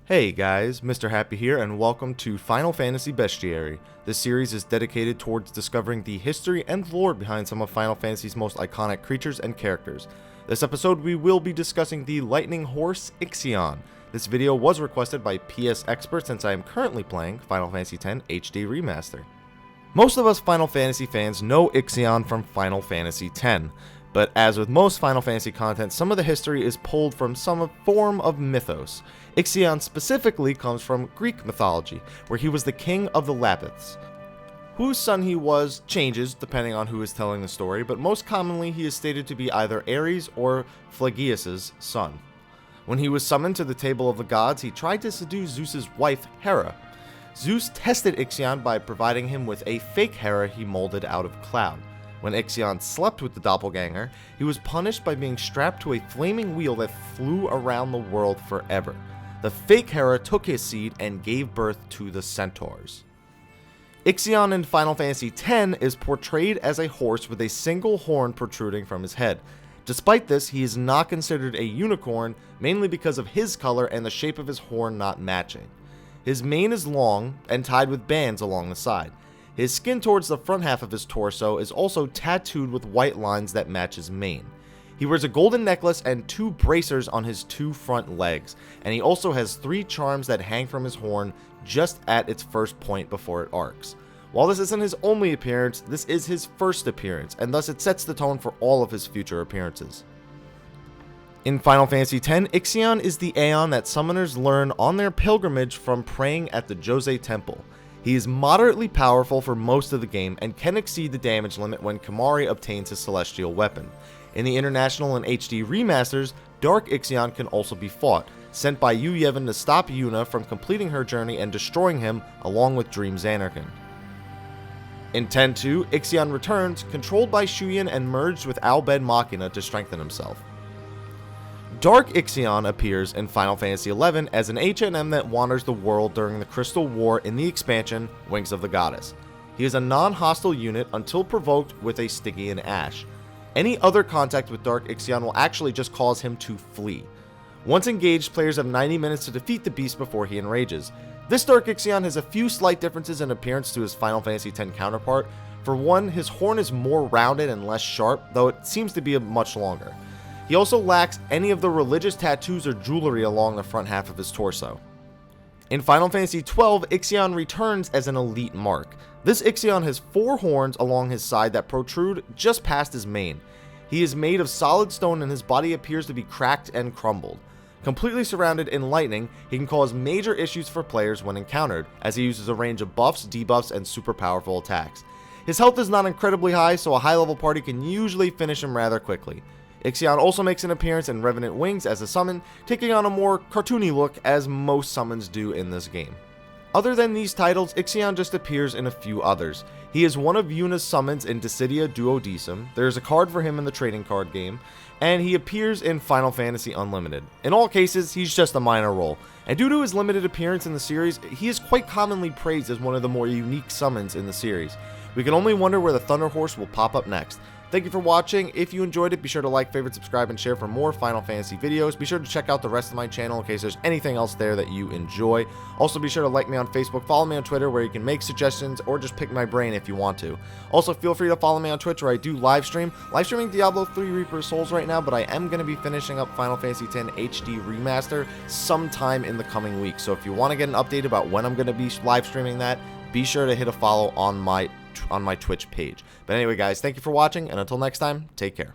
Hey guys, Mr. Happy here, and welcome to Final Fantasy Bestiary. This series is dedicated towards discovering the history and lore behind some of Final Fantasy's most iconic creatures and characters. This episode we will be discussing the lightning horse Ixion. This video was requested by PS Expert since I am currently playing Final Fantasy X HD Remaster. Most of us Final Fantasy fans know Ixion from Final Fantasy X. But as with most Final Fantasy content, some of the history is pulled from some form of mythos. Ixion specifically comes from Greek mythology, where he was the king of the Lapiths. Whose son he was changes depending on who is telling the story, but most commonly he is stated to be either Ares or Phlegyas' son. When he was summoned to the table of the gods, he tried to seduce Zeus' wife, Hera. Zeus tested Ixion by providing him with a fake Hera he molded out of cloud. When Ixion slept with the doppelganger, he was punished by being strapped to a flaming wheel that flew around the world forever. The fake Hera took his seed and gave birth to the centaurs. Ixion in Final Fantasy X is portrayed as a horse with a single horn protruding from his head. Despite this, he is not considered a unicorn, mainly because of his color and the shape of his horn not matching. His mane is long and tied with bands along the side. His skin towards the front half of his torso is also tattooed with white lines that match his mane. He wears a golden necklace and 2 bracers on his 2 front legs, and he also has 3 charms that hang from his horn just at its first point before it arcs. While this isn't his only appearance, this is his first appearance, and thus it sets the tone for all of his future appearances. In Final Fantasy X, Ixion is the Aeon that summoners learn on their pilgrimage from praying at the Jose Temple. He is moderately powerful for most of the game and can exceed the damage limit when Kimahri obtains his celestial weapon. In the International and HD remasters, Dark Ixion can also be fought, sent by Yu Yevon to stop Yuna from completing her journey and destroying him along with Dream Zanarkand. In X 2, Ixion returns, controlled by Shuyan and merged with Al Bhed Machina to strengthen himself. Dark Ixion appears in Final Fantasy XI as an HNM that wanders the world during the Crystal War in the expansion Wings of the Goddess. He is a non-hostile unit until provoked with a Stygian Ash. Any other contact with Dark Ixion will actually just cause him to flee. Once engaged, players have 90 minutes to defeat the beast before he enrages. This Dark Ixion has a few slight differences in appearance to his Final Fantasy X counterpart. For one, his horn is more rounded and less sharp, though it seems to be much longer. He also lacks any of the religious tattoos or jewelry along the front half of his torso. In Final Fantasy XII, Ixion returns as an elite mark. This Ixion has 4 horns along his side that protrude just past his mane. He is made of solid stone and his body appears to be cracked and crumbled. Completely surrounded in lightning, he can cause major issues for players when encountered, as he uses a range of buffs, debuffs, and super powerful attacks. His health is not incredibly high, so a high level party can usually finish him rather quickly. Ixion also makes an appearance in Revenant Wings as a summon, taking on a more cartoony look as most summons do in this game. Other than these titles, Ixion just appears in a few others. He is one of Yuna's summons in Dissidia Duodecim, there is a card for him in the trading card game, and he appears in Final Fantasy Unlimited. In all cases, he's just a minor role, and due to his limited appearance in the series, he is quite commonly praised as one of the more unique summons in the series. We can only wonder where the Thunder Horse will pop up next. Thank you for watching. If you enjoyed it, be sure to like, favorite, subscribe, and share for more Final Fantasy videos. Be sure to check out the rest of my channel in case there's anything else there that you enjoy. Also, be sure to like me on Facebook, follow me on Twitter where you can make suggestions or just pick my brain if you want to. Also, feel free to follow me on Twitch where I do live streaming Diablo 3 Reaper of Souls right now, but I am going to be finishing up Final Fantasy X HD Remaster sometime in the coming week. So if you want to get an update about when I'm going to be live streaming that, be sure to hit a follow on my Twitch page. But anyway guys, thank you for watching, and until next time, take care.